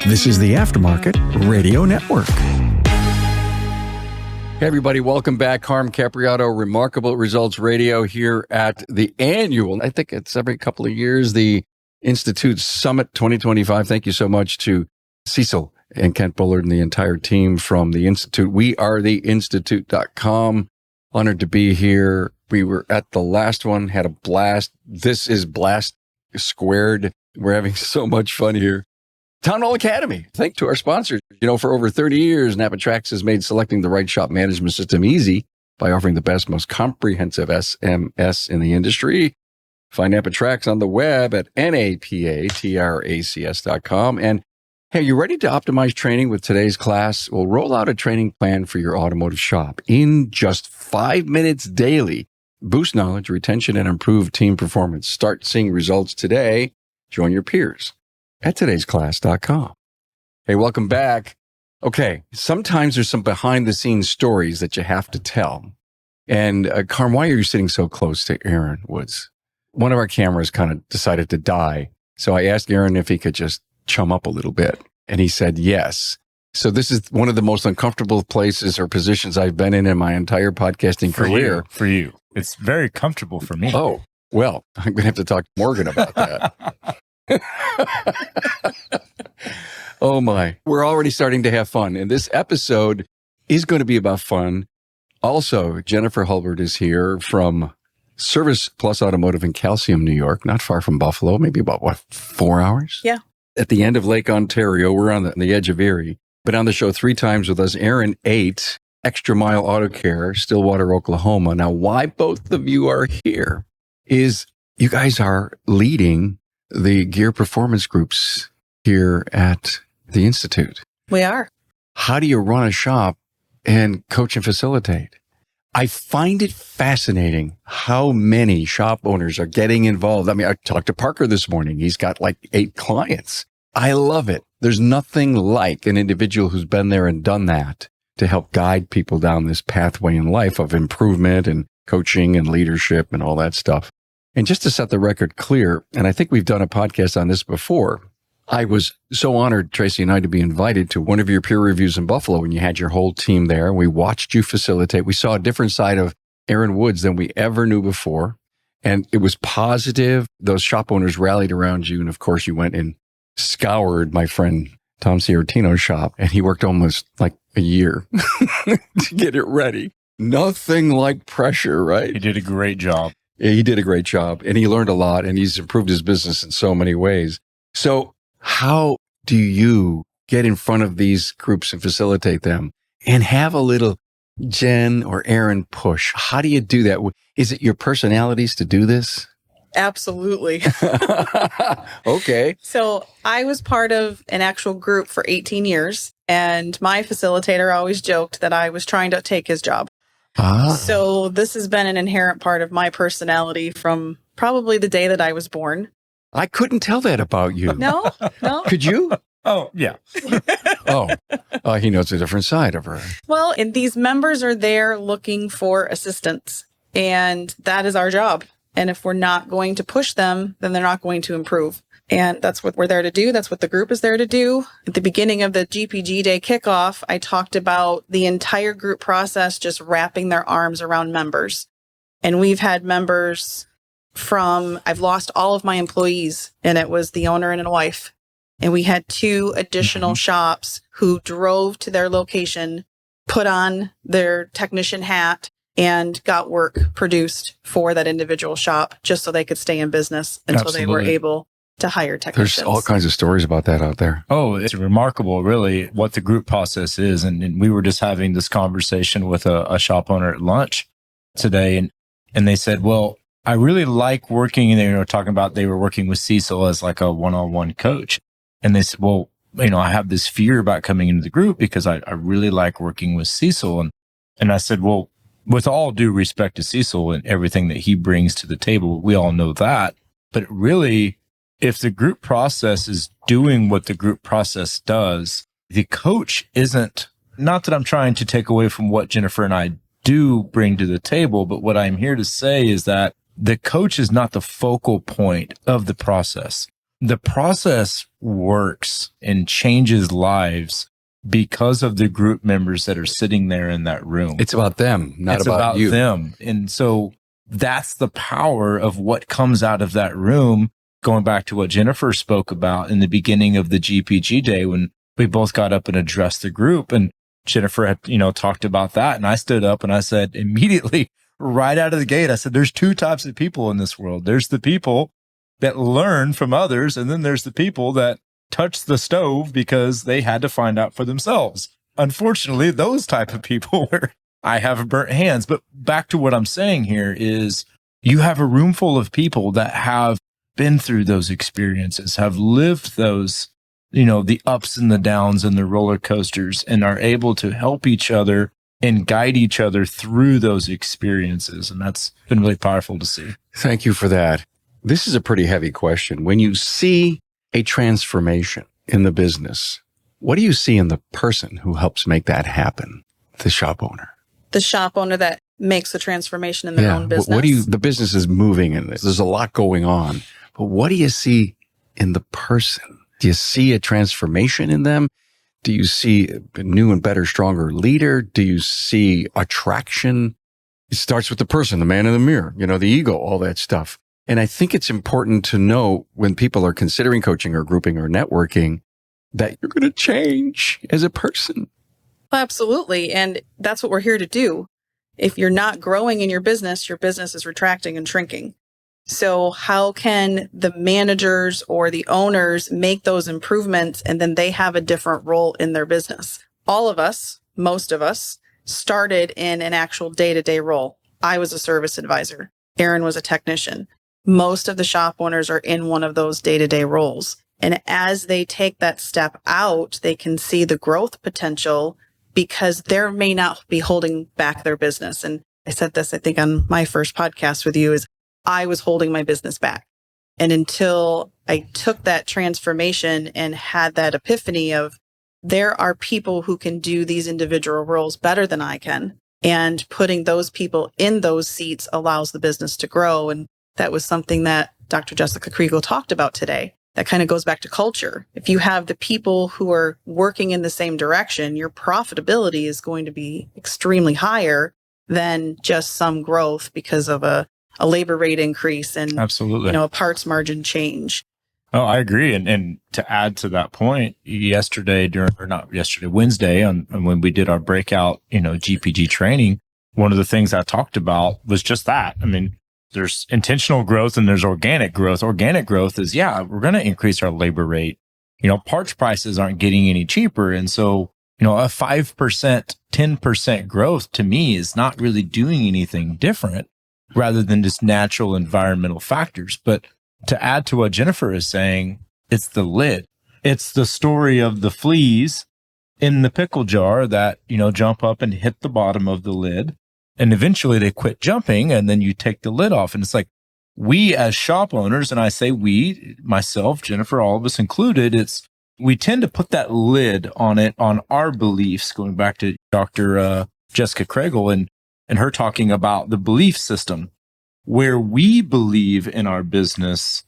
This is the Aftermarket Radio Network. Hey everybody, welcome back. Harm Capriotto, Remarkable Results Radio here at the annual, I think it's every couple of years, the Institute Summit 2025. Thank you so much to Cecil and Kent Bullard and the entire team from the Institute. We are theinstitute.com. Honored to be here. We were at the last one, had a blast. This is Blast Squared. We're having so much fun here. Town Hall Academy. Thanks to our sponsors. For over 30 years, NAPA Trax has made selecting the right shop management system easy by offering the best, most comprehensive SMS in the industry. Find NAPA Trax on the web at napatracs.com. And hey, you ready to optimize training with today's class? We'll roll out a training plan for your automotive shop in just 5 minutes daily. Boost knowledge, retention, and improve team performance. Start seeing results today. Join your peers at today'sclass.com. Hey, welcome back. Okay, sometimes there's some behind-the-scenes stories that you have to tell. And Carm, why are you sitting so close to Aaron Woods? One of our cameras kind of decided to die. So I asked Aaron if he could just chum up a little bit. And he said yes. So this is one of the most uncomfortable places or positions I've been in my entire podcasting career. For you. It's very comfortable for me. Oh, well, I'm going to have to talk to Morgan about that. Oh my. We're already starting to have fun. And this episode is going to be about fun. Also, Jennifer Hulbert is here from Service Plus Automotive in Calcium, New York, not far from Buffalo, maybe about 4 hours? Yeah. At the end of Lake Ontario. We're on the edge of Erie. Been on the show 3 times with us. Aaron 8, Extra Mile Auto Care, Stillwater, Oklahoma. Now, why both of you are here is you guys are leading the gear performance groups here at the Institute. We are. How do you run a shop and coach and facilitate? I find it fascinating how many shop owners are getting involved. I mean, I talked to Parker this morning. He's got like 8 clients. I love it. There's nothing like an individual who's been there and done that to help guide people down this pathway in life of improvement and coaching and leadership and all that stuff. And just to set the record clear, and I think we've done a podcast on this before, I was so honored, Tracy and I, to be invited to one of your peer reviews in Buffalo when you had your whole team there. We watched you facilitate. We saw a different side of Aaron Woods than we ever knew before. And it was positive. Those shop owners rallied around you. And of course, you went and scoured my friend Tom Ciartino's shop. And he worked almost like a year to get it ready. Nothing like pressure, right? He did a great job. He did a great job, and he learned a lot, and he's improved his business in so many ways. So how do you get in front of these groups and facilitate them and have a little Jen or Aaron push? How do you do that? Is it your personalities to do this? Absolutely. Okay. So I was part of an actual group for 18 years, and my facilitator always joked that I was trying to take his job. So this has been an inherent part of my personality from probably the day that I was born. I couldn't tell that about you. No. Could you? Oh, yeah. He knows a different side of her. Well, and these members are there looking for assistance, and that is our job. And if we're not going to push them, then they're not going to improve. And that's what we're there to do. That's what the group is there to do. At the beginning of the GPG Day kickoff, I talked about the entire group process just wrapping their arms around members. And we've had members I've lost all of my employees, and it was the owner and a wife. And we had 2 additional shops who drove to their location, put on their technician hat, and got work produced for that individual shop just so they could stay in business until they were able to hire technicians. There's all kinds of stories about that out there. Oh, it's remarkable, really, what the group process is. And we were just having this conversation with a shop owner at lunch today. And they said, well, I really like working, and they were talking about they were working with Cecil as like a one-on-one coach. And they said, well, I have this fear about coming into the group because I really like working with Cecil. And I said, well, with all due respect to Cecil and everything that he brings to the table, we all know that. But really, if the group process is doing what the group process does, the coach isn't, not that I'm trying to take away from what Jennifer and I do bring to the table, but what I'm here to say is that the coach is not the focal point of the process. the process works and changes lives because of the group members that are sitting there in that room. It's about them, not It's about you. them. And so that's the power of what comes out of that room. Going back to what Jennifer spoke about in the beginning of the GPG day, when we both got up and addressed the group, and Jennifer had, talked about that. And I stood up and I said immediately right out of the gate, I said, there's two types of people in this world. There's the people that learn from others. And then there's the people that touch the stove because they had to find out for themselves. Unfortunately, those type of people where I have burnt hands. But back to what I'm saying here is you have a room full of people that have been through those experiences, have lived those, the ups and the downs and the roller coasters, and are able to help each other and guide each other through those experiences. And that's been really powerful to see. Thank you for that. This is a pretty heavy question. When you see a transformation in the business, what do you see in the person who helps make that happen? The shop owner. The shop owner that makes the transformation in their own business. The business is moving in this. There's a lot going on. But what do you see in the person? Do you see a transformation in them? Do you see a new and better, stronger leader? Do you see attraction? It starts with the person, the man in the mirror, the ego, all that stuff. And I think it's important to know when people are considering coaching or grouping or networking that you're going to change as a person. Absolutely. And that's what we're here to do. If you're not growing in your business is retracting and shrinking. So how can the managers or the owners make those improvements, and then they have a different role in their business? All of us, most of us, started in an actual day-to-day role. I was a service advisor. Aaron was a technician. Most of the shop owners are in one of those day-to-day roles. And as they take that step out, they can see the growth potential because they may not be holding back their business. And I said this, I think, on my first podcast with you, is I was holding my business back. And until I took that transformation and had that epiphany of there are people who can do these individual roles better than I can, and putting those people in those seats allows the business to grow. And that was something that Dr. Jessica Kriegel talked about today. That kind of goes back to culture. If you have the people who are working in the same direction, your profitability is going to be extremely higher than just some growth because of a labor rate increase and absolutely, a parts margin change. Oh, I agree. And to add to that point, Wednesday on when we did our breakout, GPG training, one of the things I talked about was just that. I mean, there's intentional growth and there's organic growth. Organic growth is, we're going to increase our labor rate. Parts prices aren't getting any cheaper. And so, a 5%, 10% growth to me is not really doing anything different rather than just natural environmental factors. But to add to what Jennifer is saying, it's the lid. It's the story of the fleas in the pickle jar that, jump up and hit the bottom of the lid. And eventually they quit jumping, and then you take the lid off. And it's like, we as shop owners, and I say we, myself, Jennifer, all of us included, we tend to put that lid on it, on our beliefs, going back to Dr. Jessica Kriegel and her talking about the belief system. Where we believe in our business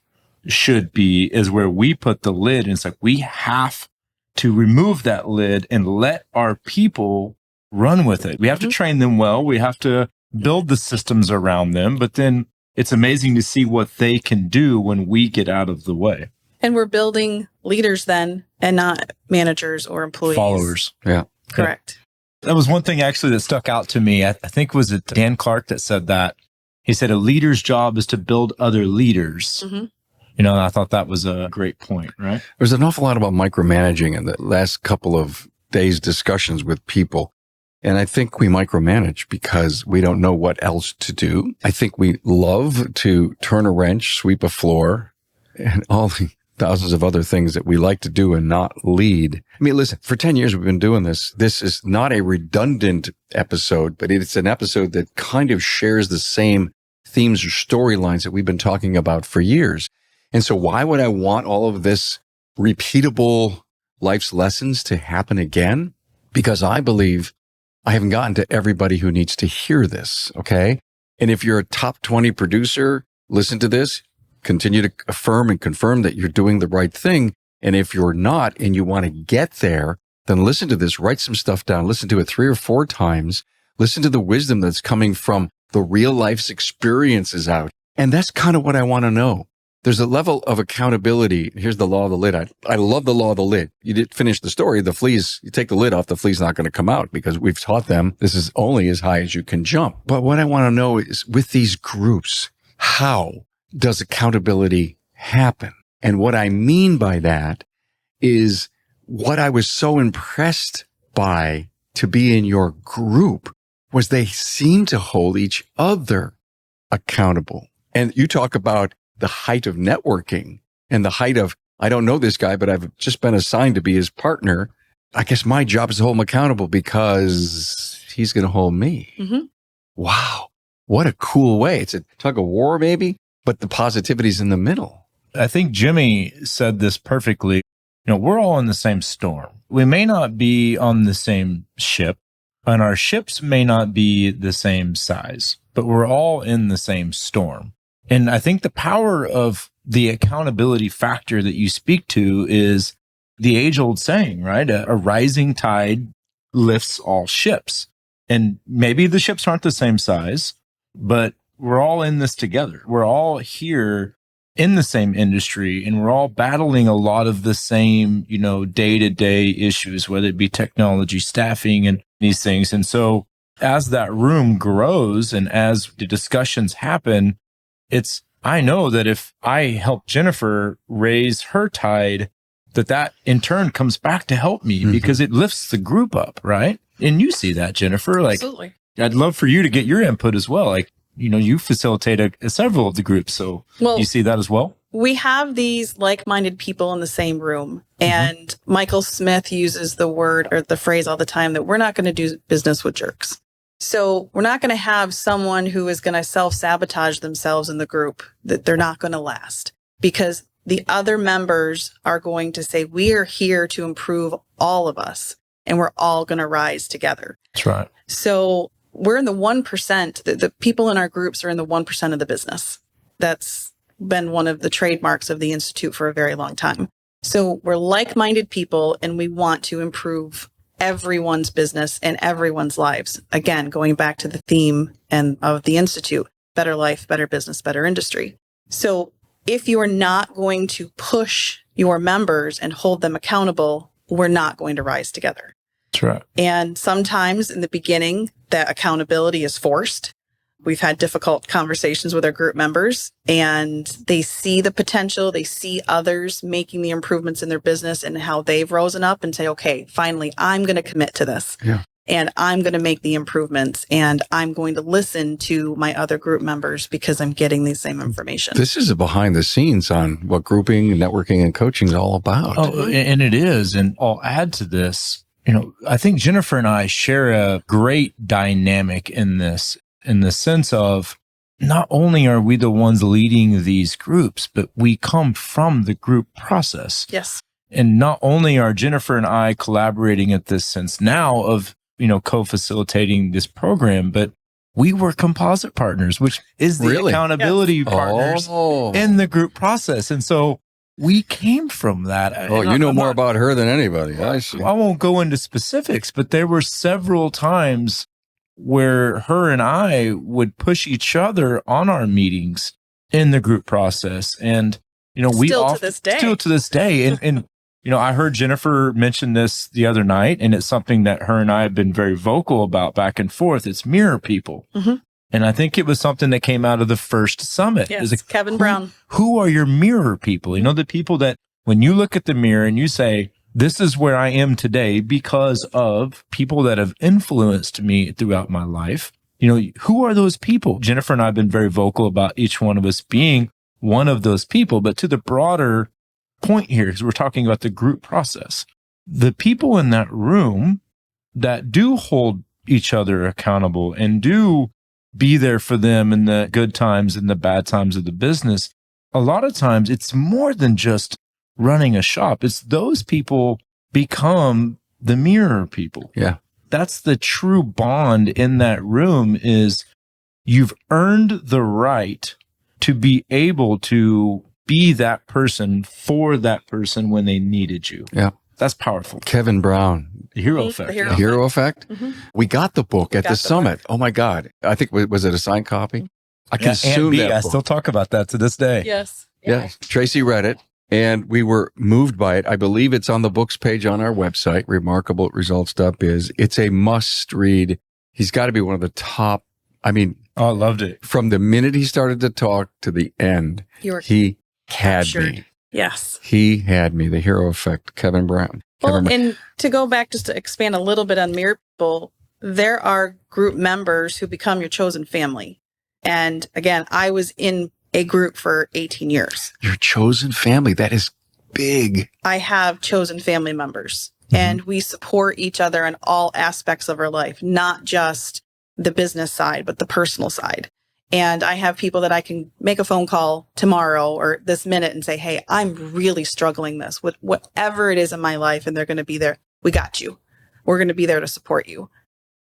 should be is where we put the lid. And it's like, we have to remove that lid and let our people run with it. We have to train them well. We have to build the systems around them. But then it's amazing to see what they can do when we get out of the way. And we're building leaders then, and not managers or employees. Followers. Yeah. Correct. That was one thing actually that stuck out to me. I think was it Dan Clark that said that. He said a leader's job is to build other leaders. Mm-hmm. And I thought that was a great point, right? There's an awful lot about micromanaging in the last couple of days' discussions with people. And I think we micromanage because we don't know what else to do. I think we love to turn a wrench, sweep a floor, and all the thousands of other things that we like to do and not lead. I mean, listen, for 10 years we've been doing this. This is not a redundant episode, but it's an episode that kind of shares the same themes or storylines that we've been talking about for years. And so why would I want all of this repeatable life's lessons to happen again? Because I believe I haven't gotten to everybody who needs to hear this, okay? And if you're a top 20 producer, listen to this. continue to affirm and confirm that you're doing the right thing. And if you're not and you want to get there, then listen to this, write some stuff down, listen to it 3 or 4 times, listen to the wisdom that's coming from the real life's experiences out. And that's kind of what I want to know. There's a level of accountability. Here's the law of the lid. I love the law of the lid. You didn't finish the story. The fleas, you take the lid off, the flea's not going to come out because we've taught them this is only as high as you can jump. But what I want to know is with these groups, how does accountability happen? And what I mean by that is what I was so impressed by to be in your group was they seem to hold each other accountable. And you talk about the height of networking and the height of, I don't know this guy, but I've just been assigned to be his partner. I guess my job is to hold him accountable because he's going to hold me. Mm-hmm. Wow. What a cool way. It's a tug of war maybe, but the positivity's in the middle. I think Jimmy said this perfectly. We're all in the same storm. We may not be on the same ship, and our ships may not be the same size, but we're all in the same storm. And I think the power of the accountability factor that you speak to is the age-old saying, right? A rising tide lifts all ships. And maybe the ships aren't the same size, but we're all in this together. We're all here in the same industry, and we're all battling a lot of the same, day-to-day issues, whether it be technology, staffing, and these things. And so as that room grows and as the discussions happen, I know that if I help Jennifer raise her tide, that in turn comes back to help me because it lifts the group up, right? And you see that, Jennifer. Absolutely. I'd love for you to get your input as well. You facilitate several of the groups. So you see that as well? We have these like-minded people in the same room. And Michael Smith uses the word or the phrase all the time that we're not going to do business with jerks. So we're not going to have someone who is going to self-sabotage themselves in the group, that they're not going to last, because the other members are going to say, we are here to improve all of us, and we're all going to rise together. That's right. So we're in the 1%. The people in our groups are in the 1% of the business. That's been one of the trademarks of the Institute for a very long time. So we're like-minded people, and we want to improve everyone's business and everyone's lives. Again, going back to the theme of the Institute, better life, better business, better industry. So if you are not going to push your members and hold them accountable, we're not going to rise together. That's right. And sometimes in the beginning, that accountability is forced. We've had difficult conversations with our group members, and they see the potential. They see others making the improvements in their business and how they've risen up and say, okay, finally, I'm going to commit to this. Yeah. And I'm going to make the improvements, and I'm going to listen to my other group members because I'm getting the same information. This is a behind the scenes on what grouping, networking, and coaching is all about. Oh, and it is. And I'll add to this. I think Jennifer and I share a great dynamic in this, in the sense of not only are we the ones leading these groups, but we come from the group process. Yes. And not only are Jennifer and I collaborating at this sense now of, co-facilitating this program, but we were composite partners, which is the accountability partners in the group process. And so we came from that. Oh, you know more about her than anybody. I see. I won't go into specifics, but there were several times where her and I would push each other on our meetings in the group process. And, still to this day. And I heard Jennifer mention this the other night, and it's something that her and I have been very vocal about back and forth. It's mirror people. Mm-hmm. And I think it was something that came out of the first summit. Yes, Kevin Brown. Who are your mirror people? The people that when you look at the mirror and you say, this is where I am today because of people that have influenced me throughout my life. Who are those people? Jennifer and I have been very vocal about each one of us being one of those people. But to the broader point here, because we're talking about the group process, the people in that room that do hold each other accountable and do be there for them in the good times and the bad times of the business, a lot of times it's more than just running a shop. It's those people become the mirror people. Yeah. That's the true bond in that room, is you've earned the right to be able to be that person for that person when they needed you. Yeah. That's powerful. Kevin Brown, The hero effect. The Hero Effect. Mhm. We got the book at got the the summit. Oh my God. I think, was it a signed copy? I consumed that I book. still talk about that to this day. Yes. Yes. Tracy read it and we were moved by it. I believe it's on the books page on our website, remarkableresults.biz. It's a must read. He's got to be one of the top. I mean, Oh, I loved it. from the minute he started to talk to the end, You were he had captured. me. Yes. He had me. The Hero Effect, Kevin Brown. Well, Kevin Brown. and to go back just to expand a little bit on Mirror People, there are group members who become your chosen family. And again, I was in a group for 18 years. Your chosen family. That is big. I have chosen family members and we support each other in all aspects of our life, not just the business side, but the personal side. And I have people that I can make a phone call tomorrow or this minute and say, hey, I'm really struggling this with whatever it is in my life. And they're going to be there. We got you. We're going to be there to support you.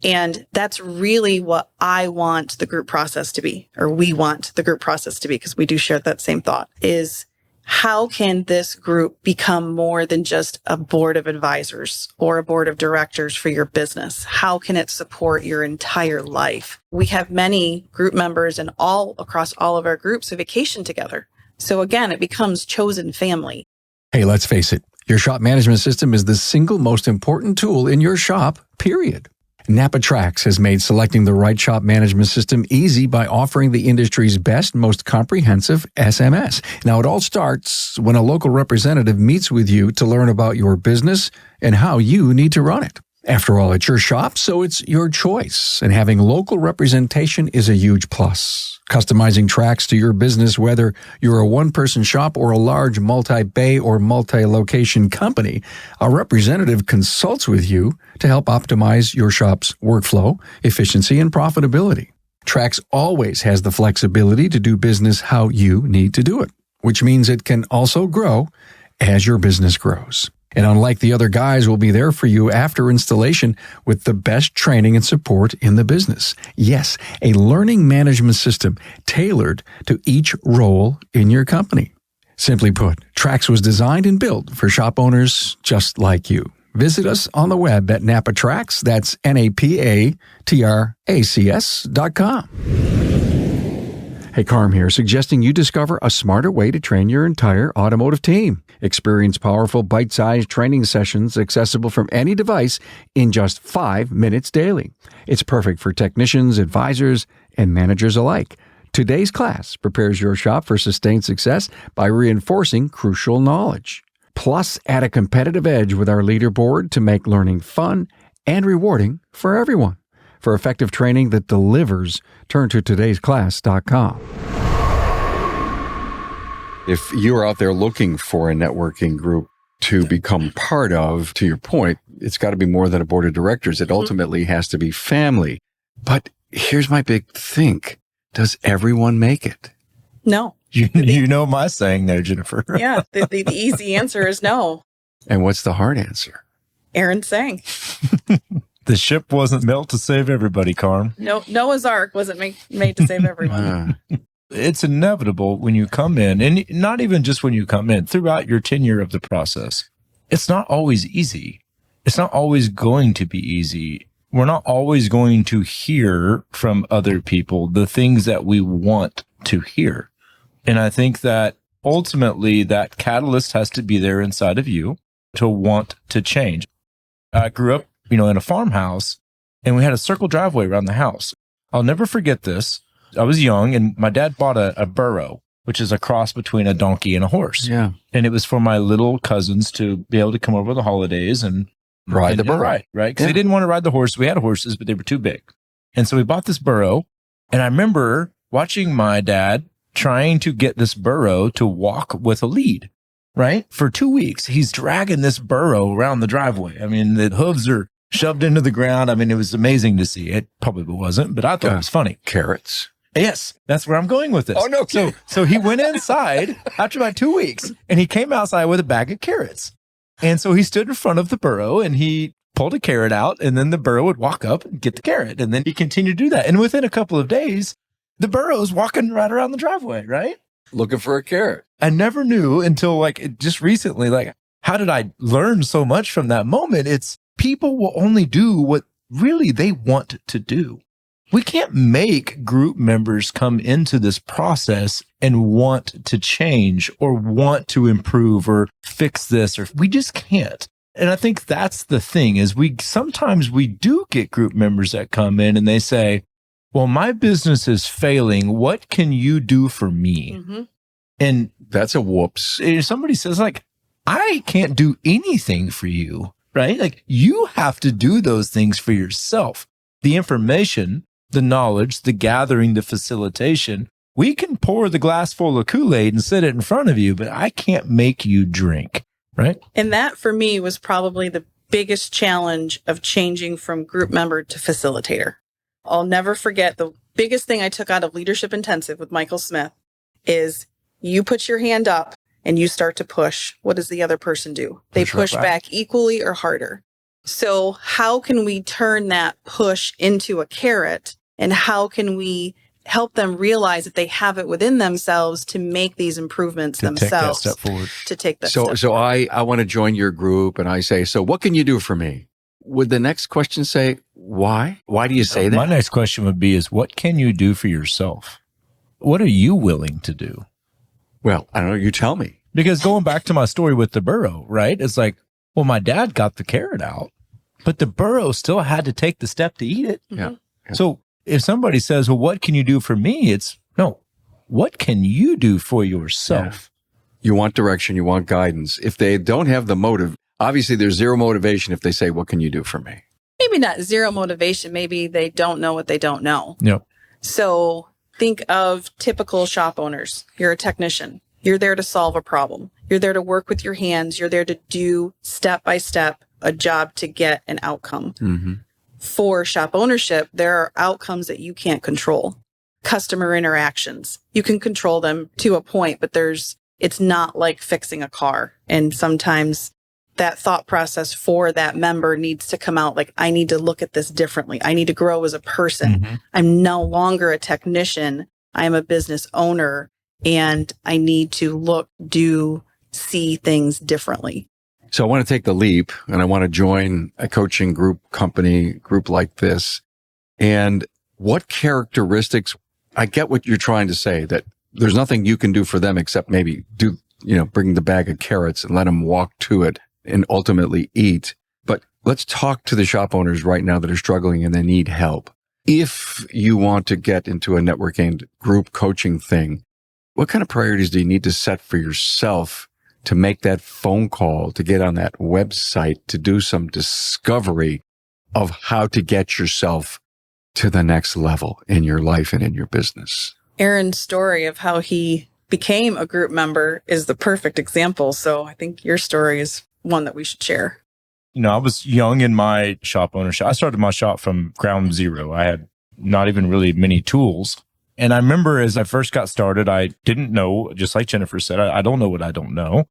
And that's really what I want the group process to be, or we want the group process to be, because we do share that same thought, is how can this group become more than just a board of advisors or a board of directors for your business? How can it support your entire life? We have many group members and all across all of our groups who vacation together. So again, it becomes chosen family. Hey, let's face it. Your shop management system is the single most important tool in your shop, period. NAPA Trax has made selecting the right shop management system easy by offering the industry's best, most comprehensive SMS. Now, it all starts when a local representative meets with you to learn about your business and how you need to run it. After all, it's your shop, so it's your choice, and having local representation is a huge plus. Customizing Trax to your business, whether you're a one-person shop or a large multi-bay or multi-location company, a representative consults with you to help optimize your shop's workflow, efficiency, and profitability. Trax always has the flexibility to do business how you need to do it, which means it can also grow as your business grows. And unlike the other guys, will be there for you after installation with the best training and support in the business. Yes, a learning management system tailored to each role in your company. Simply put, Trax was designed and built for shop owners just like you. Visit us on the web at NAPA Trax. That's NAPATRACS.com. Hey, Carm here, suggesting you discover a smarter way to train your entire automotive team. Experience powerful, bite-sized training sessions accessible from any device in just 5 minutes daily. It's perfect for technicians, advisors, and managers alike. Today's class prepares your shop for sustained success by reinforcing crucial knowledge. Plus, add a competitive edge with our leaderboard to make learning fun and rewarding for everyone. For effective training that delivers, turn to todaysclass.com. If you're out there looking for a networking group to become part of, to your point, it's got to be more than a board of directors. It ultimately has to be family. But here's my big think. Does everyone make it? No. You know my saying there, Jennifer. Yeah. The easy answer is no. And what's the hard answer? Aaron's saying. The ship wasn't built to save everybody, Carm. No, Noah's Ark wasn't made to save everyone. It's inevitable when you come in, and not even just when you come in, throughout your tenure of the process. It's not always easy. It's not always going to be easy. We're not always going to hear from other people the things that we want to hear. And I think that ultimately that catalyst has to be there inside of you to want to change. I grew up, in a farmhouse, and we had a circle driveway around the house. I'll never forget this. I was young, and my dad bought a Burro, which is a cross between a donkey and a horse. Yeah. And it was for my little cousins to be able to come over the holidays and Ride the Burro. Right. Because Yeah. they didn't want to ride the horse. We had horses, but they were too big. And so we bought this Burro. And I remember watching my dad trying to get this Burro to walk with a lead, right? For 2 weeks, he's dragging this Burro around the driveway. I mean, the hooves are shoved into the ground. I mean, it was amazing to see. It probably wasn't, but I thought it was funny. Carrots. Yes, that's where I'm going with this. Oh, no. So he went inside after about 2 weeks, and he came outside with a bag of carrots. And so he stood in front of the Burro, and he pulled a carrot out, and then the Burro would walk up and get the carrot. And then he continued to do that. And within a couple of days, the Burro's walking right around the driveway, right? Looking for a carrot. I never knew until like just recently, like, how did I learn so much from that moment? It's people will only do what really they want to do. We can't make group members come into this process and want to change or want to improve or fix this, or we just can't. And I think that's the thing is sometimes we do get group members that come in and they say, well, my business is failing. What can you do for me? Mm-hmm. And that's a whoops. If somebody says like, I can't do anything for you, right? Like you have to do those things for yourself. The information, the knowledge, the gathering, the facilitation, we can pour the glass full of Kool-Aid and sit it in front of you, but I can't make you drink, right? And that for me was probably the biggest challenge of changing from group member to facilitator. I'll never forget the biggest thing I took out of Leadership Intensive with Michael Smith is you put your hand up and you start to push. What does the other person do? They push back equally or harder. So how can we turn that push into a carrot? And how can we help them realize that they have it within themselves to make these improvements themselves? Take that step forward. To take that step forward. So I want to join your group and I say, so what can you do for me? Would the next question say, why? Why do you say that? My next question would be is what can you do for yourself? What are you willing to do? Well, I don't know. You tell me. Because going back to my story with the Burro, right? It's like, well, my dad got the carrot out, but the Burro still had to take the step to eat it. Yeah. So if somebody says, well, what can you do for me? It's no, what can you do for yourself? Yeah. You want direction. You want guidance. If they don't have the motive, obviously there's zero motivation if they say, what can you do for me? Maybe not zero motivation. Maybe they don't know what they don't know. Yep. So think of typical shop owners. You're a technician. You're there to solve a problem. You're there to work with your hands. You're there to do step by step a job to get an outcome. Mm-hmm. For shop ownership, there are outcomes that you can't control. Customer interactions. You can control them to a point, but it's not like fixing a car. And sometimes that thought process for that member needs to come out like, I need to look at this differently. I need to grow as a person. Mm-hmm. I'm no longer a technician. I'm a business owner and I need to see things differently. So I want to take the leap and I want to join a coaching group like this. And what characteristics, I get what you're trying to say, that there's nothing you can do for them except maybe bring the bag of carrots and let them walk to it and ultimately eat. But let's talk to the shop owners right now that are struggling and they need help. If you want to get into a networking group coaching thing, what kind of priorities do you need to set for yourself to make that phone call, to get on that website, to do some discovery of how to get yourself to the next level in your life and in your business? Aaron's story of how he became a group member is the perfect example. So I think your story is one that we should share. I was young in my shop ownership. I started my shop from ground zero. I had not even really many tools. And I remember as I first got started, I didn't know, just like Jennifer said, I don't know what I don't know.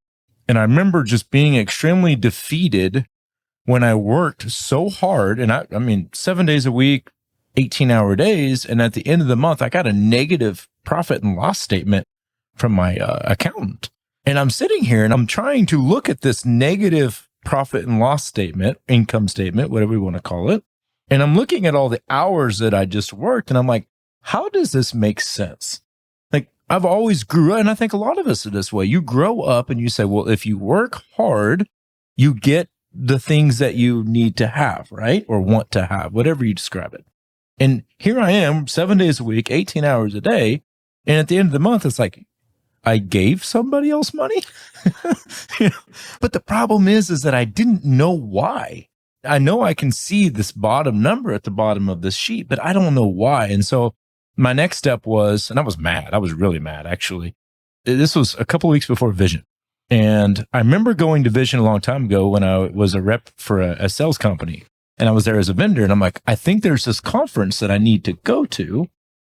And I remember just being extremely defeated when I worked so hard. And I mean, 7 days a week, 18-hour days. And at the end of the month, I got a negative profit and loss statement from my accountant. And I'm sitting here and I'm trying to look at this negative profit and loss statement, income statement, whatever we want to call it. And I'm looking at all the hours that I just worked. And I'm like, how does this make sense? Like I've always grew up, and I think a lot of us are this way. You grow up and you say, well, if you work hard, you get the things that you need to have, right? Or want to have, whatever you describe it. And here I am 7 days a week, 18 hours a day. And at the end of the month, it's like, I gave somebody else money. But the problem is that I didn't know why. I know I can see this bottom number at the bottom of this sheet, but I don't know why. And so my next step was, and I was mad. I was really mad, actually. This was a couple of weeks before Vision. And I remember going to Vision a long time ago when I was a rep for a sales company. And I was there as a vendor. And I'm like, I think there's this conference that I need to go to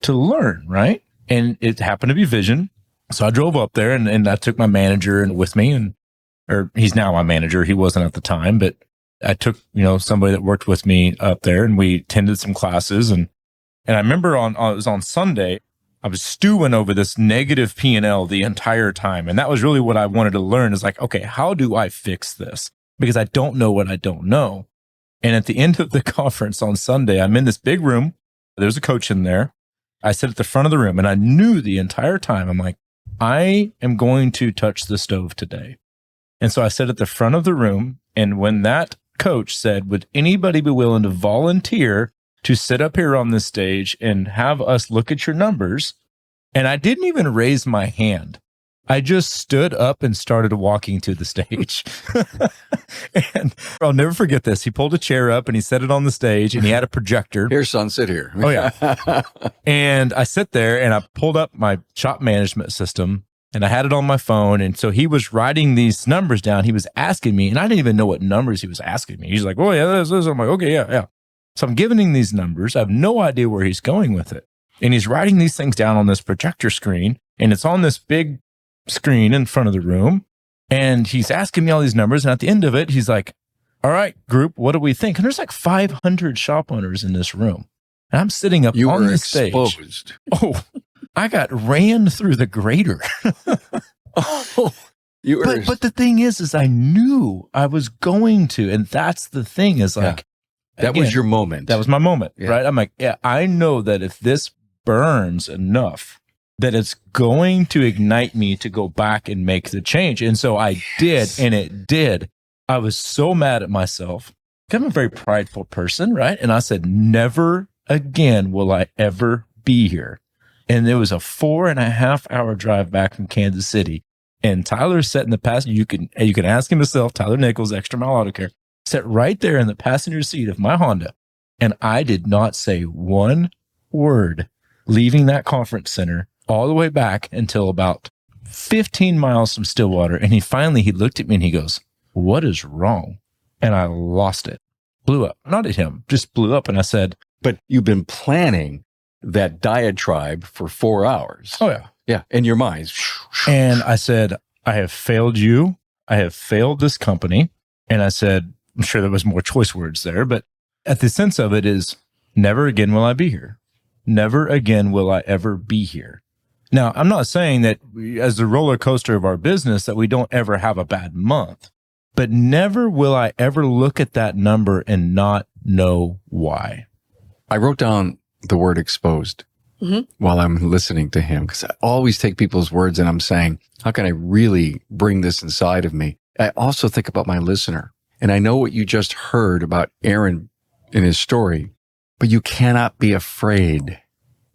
learn, right? And it happened to be Vision. So I drove up there and I took my manager with me, or he's now my manager. He wasn't at the time, but I took, somebody that worked with me up there and we attended some classes. And I remember it was on Sunday. I was stewing over this negative P&L the entire time. And that was really what I wanted to learn is like, okay, how do I fix this? Because I don't know what I don't know. And at the end of the conference on Sunday, I'm in this big room. There's a coach in there. I sit at the front of the room and I knew the entire time, I'm like, I am going to touch the stove today. And so I sat at the front of the room. And when that coach said, would anybody be willing to volunteer to sit up here on this stage and have us look at your numbers? And I didn't even raise my hand. I just stood up and started walking to the stage. And I'll never forget this. He pulled a chair up and he set it on the stage and he had a projector. Here, son, sit here. Oh, yeah. And I sit there and I pulled up my shop management system and I had it on my phone. And so he was writing these numbers down. He was asking me, and I didn't even know what numbers he was asking me. He's like, oh, yeah, this. I'm like, okay, yeah. So I'm giving him these numbers. I have no idea where he's going with it. And he's writing these things down on this projector screen. And it's on this big screen in front of the room. And he's asking me all these numbers. And at the end of it, he's like, all right, group, what do we think? And there's like 500 shop owners in this room. And I'm sitting up on this stage. Oh, I got ran through the grater. Oh, you were. But the thing is I knew I was going to. And that's the thing is like, that was your moment. That was my moment, right? I'm like, yeah, I know that if this burns enough, that it's going to ignite me to go back and make the change. And so I did, and it did. I was so mad at myself. I'm a very prideful person, right? And I said, never again will I ever be here. And it was a 4.5 hour drive back from Kansas City. And Tyler sat in the passenger. You can ask him himself, Tyler Nichols, Extra Mile Auto Care, sat right there in the passenger seat of my Honda. And I did not say one word leaving that conference center all the way back until about 15 miles from Stillwater. And he looked at me and he goes, what is wrong? And I lost it. Blew up. Not at him, just blew up. And I said, but you've been planning that diatribe for 4 hours. oh yeah. Yeah. In your mind. And I said, I have failed you. I have failed this company. And I said, I'm sure there was more choice words there, but at the sense of it is never again will I be here. Never again will I ever be here. Now, I'm not saying that as the roller coaster of our business that we don't ever have a bad month, but never will I ever look at that number and not know why. I wrote down the word exposed while I'm listening to him, because I always take people's words and I'm saying, how can I really bring this inside of me? I also think about my listener. And I know what you just heard about Aaron in his story, but you cannot be afraid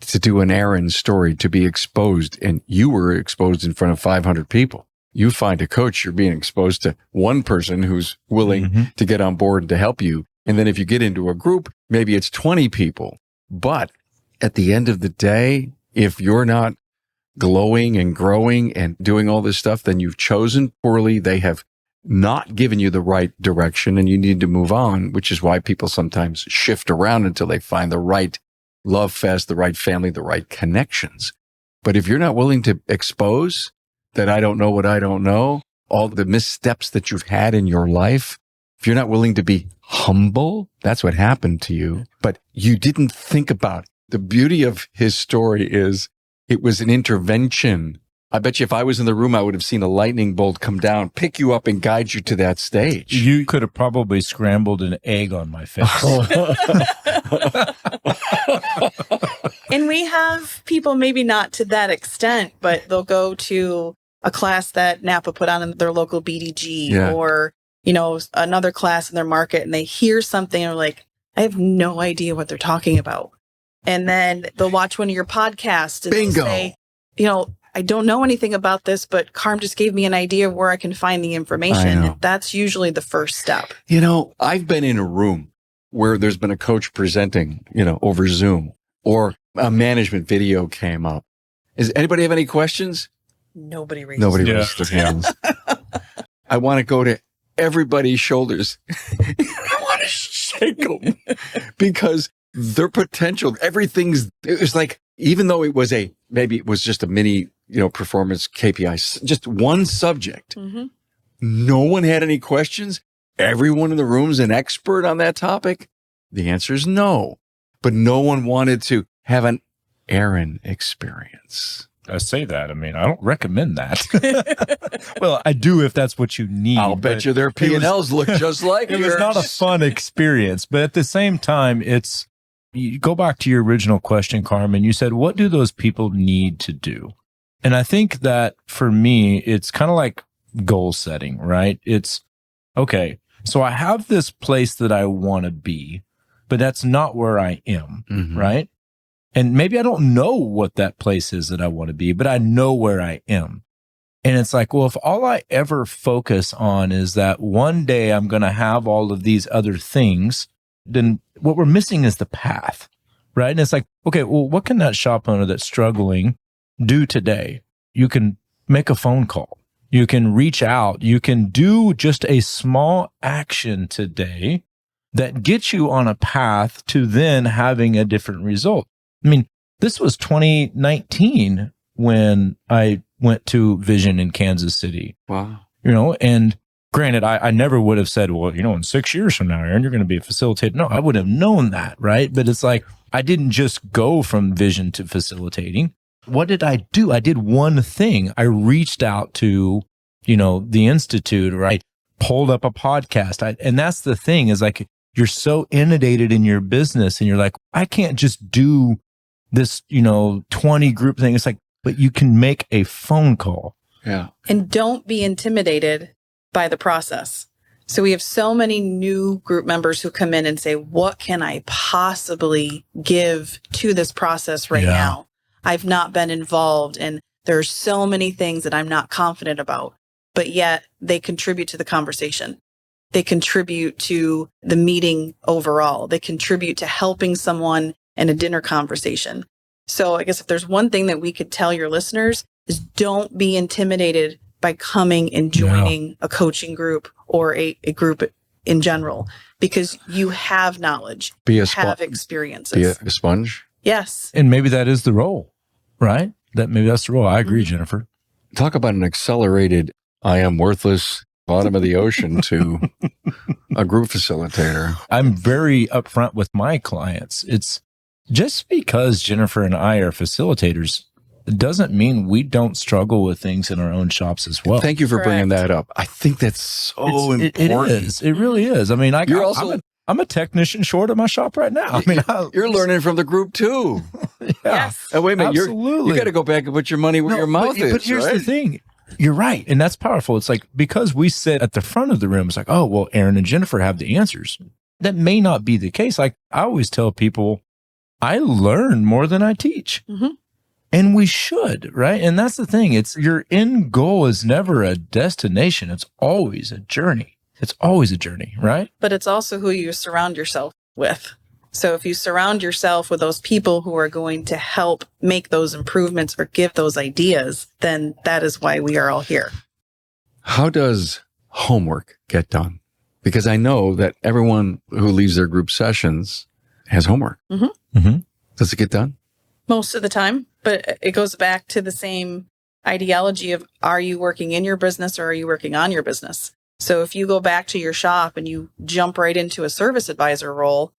to do an Aaron story, to be exposed. And you were exposed in front of 500 people. You find a coach, you're being exposed to one person who's willing to get on board and to help you. And then if you get into a group, maybe it's 20 people. But at the end of the day, if you're not glowing and growing and doing all this stuff, then you've chosen poorly. They have not given you the right direction and you need to move on, which is why people sometimes shift around until they find the right love fest, the right family, the right connections. But if you're not willing to expose that I don't know what I don't know, all the missteps that you've had in your life, if you're not willing to be humble, that's what happened to you. But you didn't think about it. The beauty of his story is it was an intervention. I bet you if I was in the room, I would have seen a lightning bolt come down, pick you up and guide you to that stage. You could have probably scrambled an egg on my face. And we have people, maybe not to that extent, but they'll go to a class that NAPA put on in their local BDG or, another class in their market, and they hear something and are like, I have no idea what they're talking about. And then they'll watch one of your podcasts and Bingo. say, I don't know anything about this, but Carm just gave me an idea of where I can find the information. And that's usually the first step. I've been in a room where there's been a coach presenting, over Zoom, or a management video came up. Does anybody have any questions? Nobody raises their hands. I want to go to everybody's shoulders. I want to shake them because their potential, it was like, even though maybe it was just a mini, performance KPI, just one subject. No one had any questions. Everyone in the room's an expert on that topic. The answer is no, but no one wanted to have an Aaron experience? I say that. I mean, I don't recommend that. Well, I do if that's what you need. I'll bet you their P&Ls look just like it was not a fun experience. But at the same time, you go back to your original question, Carmen. You said, what do those people need to do? And I think that for me, it's kind of like goal setting, right? It's, okay, so I have this place that I want to be, but that's not where I am, right? And maybe I don't know what that place is that I want to be, but I know where I am. And it's like, well, if all I ever focus on is that one day I'm going to have all of these other things, then what we're missing is the path, right? And it's like, okay, well, what can that shop owner that's struggling do today? You can make a phone call. You can reach out. You can do just a small action today that gets you on a path to then having a different result. I mean, this was 2019 when I went to Vision in Kansas City. Wow. And granted, I never would have said, well, in 6 years from now, Aaron, you're going to be a facilitator. No, I would have known that, right? But it's like, I didn't just go from vision to facilitating. What did I do? I did one thing. I reached out to, the Institute, or I pulled up a podcast. And that's the thing is like, you're so inundated in your business and you're like, I can't just do this, 20 group thing. It's like, but you can make a phone call. Yeah. And don't be intimidated by the process. So we have so many new group members who come in and say, what can I possibly give to this process right now? I've not been involved and there's so many things that I'm not confident about, but yet they contribute to the conversation. They contribute to the meeting overall. They contribute to helping someone in a dinner conversation. So I guess if there's one thing that we could tell your listeners is don't be intimidated by coming and joining a coaching group or a group in general, because you have knowledge, have experiences. Be a sponge. Yes. And maybe that is the role, right? Maybe that's the role. I agree, Jennifer. Talk about an accelerated, I am worthless, bottom of the ocean to a group facilitator. I'm very upfront with my clients. It's just because Jennifer and I are facilitators doesn't mean we don't struggle with things in our own shops as well. Thank you for bringing that up. I think that's so important. It is. It really is. I mean, I'm a technician short at my shop right now. I mean, you're learning from the group too. Yes. And wait a minute, absolutely. You got to go back and put your money where your mouth is. But here's the thing. You're right. And that's powerful. It's like, because we sit at the front of the room, it's like, oh, well, Aaron and Jennifer have the answers. That may not be the case. Like I always tell people, I learn more than I teach. And we should, right? And that's the thing. Your end goal is never a destination. It's always a journey. It's always a journey, right? But it's also who you surround yourself with. So if you surround yourself with those people who are going to help make those improvements or give those ideas, then that is why we are all here. How does homework get done? Because I know that everyone who leaves their group sessions has homework. Does it get done? Most of the time, but it goes back to the same ideology of, are you working in your business or are you working on your business? So if you go back to your shop and you jump right into a service advisor role,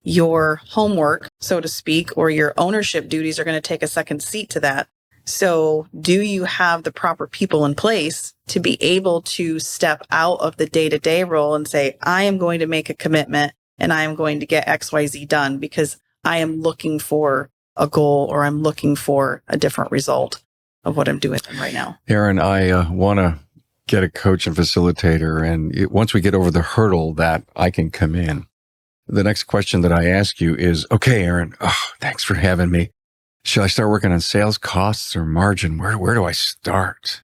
your homework, so to speak, or your ownership duties are going to take a second seat to that. So do you have the proper people in place to be able to step out of the day-to-day role and say, I am going to make a commitment and I am going to get XYZ done because I am looking for a goal or I'm looking for a different result of what I'm doing right now. Aaron, I want to get a coach and facilitator. And once we get over the hurdle that I can come in, the next question that I ask you is, okay, Aaron, thanks for having me. Should I start working on sales costs or margin? Where do I start?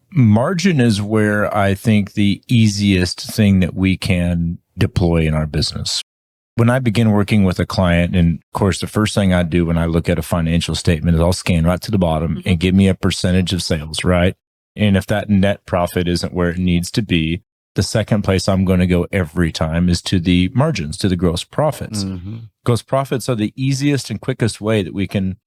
Margin is where I think the easiest thing that we can deploy in our business. When I begin working with a client, and of course, the first thing I do when I look at a financial statement is I'll scan right to the bottom and give me a percentage of sales, right? And if that net profit isn't where it needs to be, the second place I'm going to go every time is to the margins, to the gross profits. Gross profits are the easiest and quickest way that we can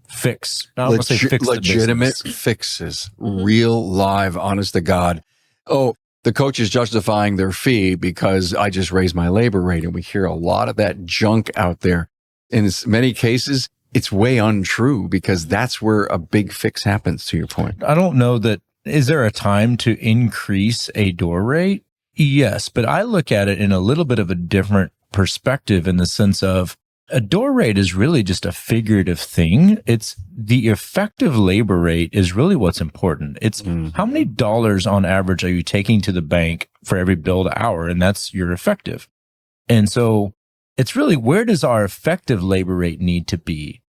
fix. I don't want to say fix legitimate fixes, real, live, honest to God. Oh, the coach is justifying their fee because I just raised my labor rate. And we hear a lot of that junk out there. In many cases, it's way untrue because that's where a big fix happens, to your point. I don't know that. Is there a time to increase a door rate? Yes, but I look at it in a little bit of a different perspective in the sense of a door rate is really just a figurative thing. It's the effective labor rate is really what's important. It's how many dollars on average are you taking to the bank for every billed hour? And that's your effective. And so it's really, where does our effective labor rate need to be?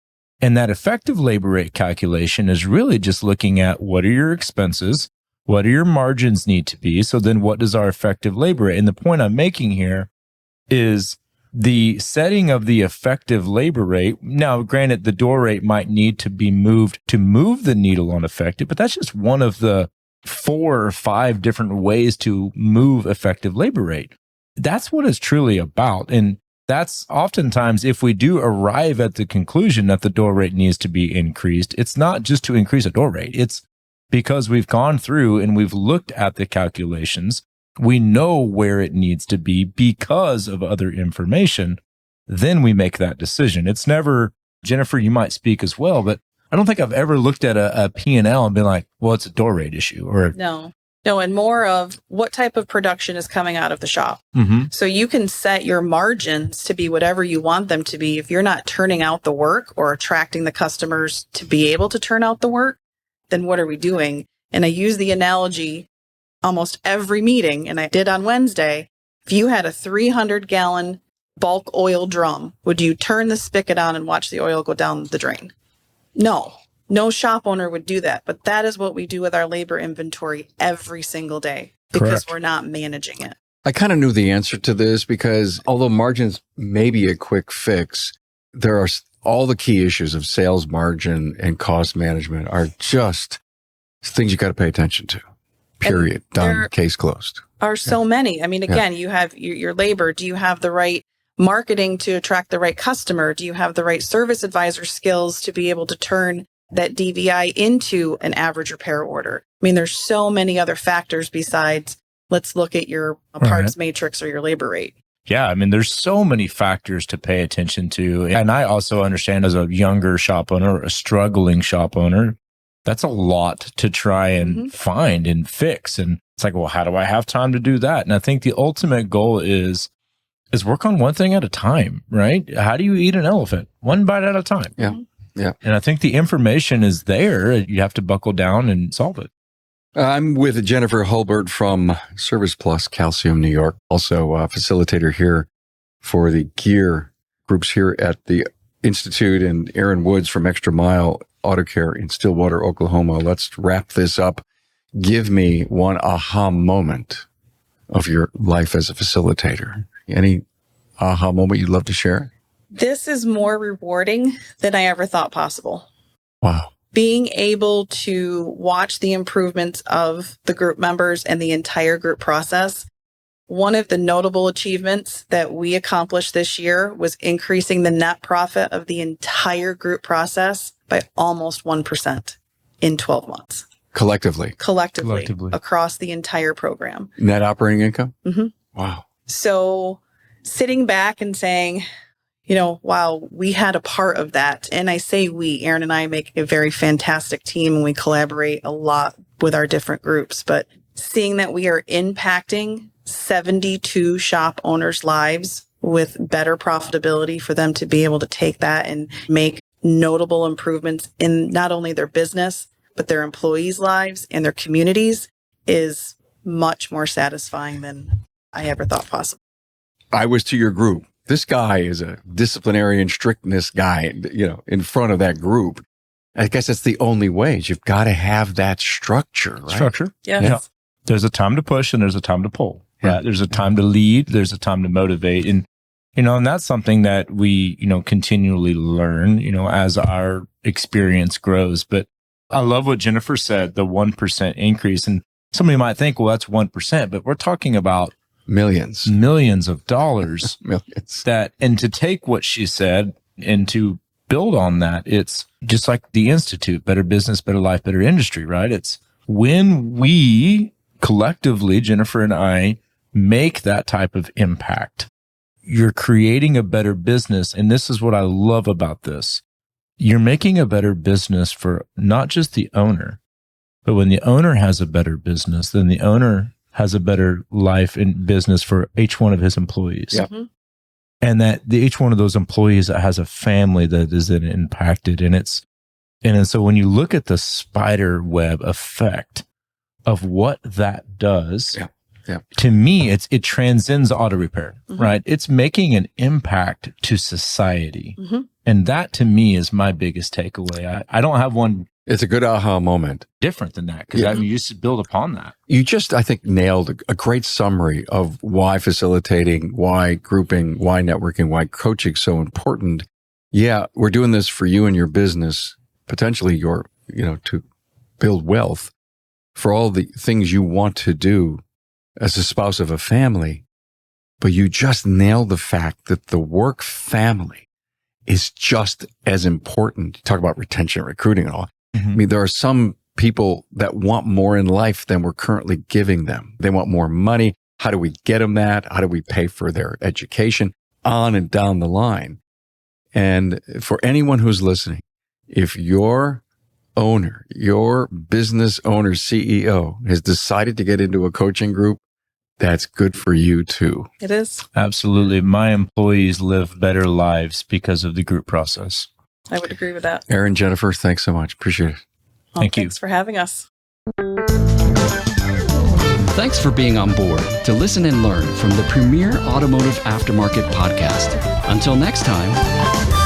And that effective labor rate calculation is really just looking at what are your expenses? What do your margins need to be? So then what does our effective labor rate? And the point I'm making here is the setting of the effective labor rate. Now, granted, the door rate might need to be moved to move the needle on effective, but that's just one of the 4 or 5 different ways to move effective labor rate. That's what it's truly about. And that's oftentimes, if we do arrive at the conclusion that the door rate needs to be increased, it's not just to increase a door rate. It's because we've gone through and we've looked at the calculations. We know where it needs to be because of other information. Then we make that decision. It's never, Jennifer, you might speak as well, but I don't think I've ever looked at a P&L and been like, well, it's a door rate issue. Or No, and more of what type of production is coming out of the shop. So you can set your margins to be whatever you want them to be. If you're not turning out the work or attracting the customers to be able to turn out the work, then what are we doing? And I use the analogy almost every meeting, and I did on Wednesday. If you had a 300-gallon bulk oil drum, would you turn the spigot on and watch the oil go down the drain? No shop owner would do that. But that is what we do with our labor inventory every single day because Correct. we're not managing it. I kind of knew the answer to this because although margins may be a quick fix, there are all the key issues of sales margin and cost management are just things you got to pay attention to. Period. Done. Case closed. Are so many. I mean, again, you have your labor. Do you have the right marketing to attract the right customer? Do you have the right service advisor skills to be able to turn that DVI into an average repair order? I mean, there's so many other factors besides let's look at your parts matrix or your labor rate. Yeah, I mean, there's so many factors to pay attention to. And I also understand as a younger shop owner, a struggling shop owner, that's a lot to try and find and fix. And it's like, well, how do I have time to do that? And I think the ultimate goal is work on one thing at a time, right? How do you eat an elephant? One bite at a time. Yeah. Yeah. And I think the information is there. You have to buckle down and solve it. I'm with Jennifer Hulbert from Service Plus Calcium, New York. Also a facilitator here for the gear groups here at the Institute, and Aaron Woods from Extra Mile Auto Care in Stillwater, Oklahoma. Let's wrap this up. Give me one aha moment of your life as a facilitator. Any aha moment you'd love to share? This is more rewarding than I ever thought possible. Wow. Being able to watch the improvements of the group members and the entire group process. One of the notable achievements that we accomplished this year was increasing the net profit of the entire group process by almost 1% in 12 months. Collectively across the entire program. Net operating income? Mm-hmm. Wow. So sitting back and saying, wow, we had a part of that. And I say we, Aaron and I make a very fantastic team and we collaborate a lot with our different groups. But seeing that we are impacting 72 shop owners' lives with better profitability for them to be able to take that and make notable improvements in not only their business, but their employees' lives and their communities is much more satisfying than I ever thought possible. I was to your group. This guy is a disciplinarian strictness guy, in front of that group. I guess that's the only way. You've got to have that structure, right? Structure. Yes. Yeah. There's a time to push and there's a time to pull. Yeah. Right? There's a time to lead. There's a time to motivate. And, and that's something that we, continually learn, as our experience grows. But I love what Jennifer said, the 1% increase. And somebody might think, well, that's 1%, but we're talking about millions of dollars. Millions. And to take what she said and to build on that, it's just like the Institute, Better Business, Better Life, Better Industry, right? It's when we collectively, Jennifer and I, make that type of impact, you're creating a better business. And this is what I love about this. you're making a better business for not just the owner, but when the owner has a better business, then the owner has a better life in business for each one of his employees. Yep. Mhm. And that each one of those employees has a family that is then impacted. And so when you look at the spider web effect of what that does, to me, it transcends auto repair, right? It's making an impact to society. And that to me is my biggest takeaway. I don't have one. It's a good aha moment. Different than that, because you used to build upon that. You just, I think, nailed a great summary of why facilitating, why grouping, why networking, why coaching is so important. Yeah, we're doing this for you and your business, potentially to build wealth for all the things you want to do as a spouse of a family. But you just nailed the fact that the work family is just as important. Talk about retention, recruiting, and all. I mean, there are some people that want more in life than we're currently giving them. They want more money. How do we get them that? How do we pay for their education? On and down the line. And for anyone who's listening, if your owner, your business owner, CEO has decided to get into a coaching group, that's good for you too. It is. Absolutely. My employees live better lives because of the group process. I would agree with that. Aaron, Jennifer, thanks so much. Appreciate it. Well, Thank you. Thanks for having us. Thanks for being on board to listen and learn from the premier automotive aftermarket podcast. Until next time.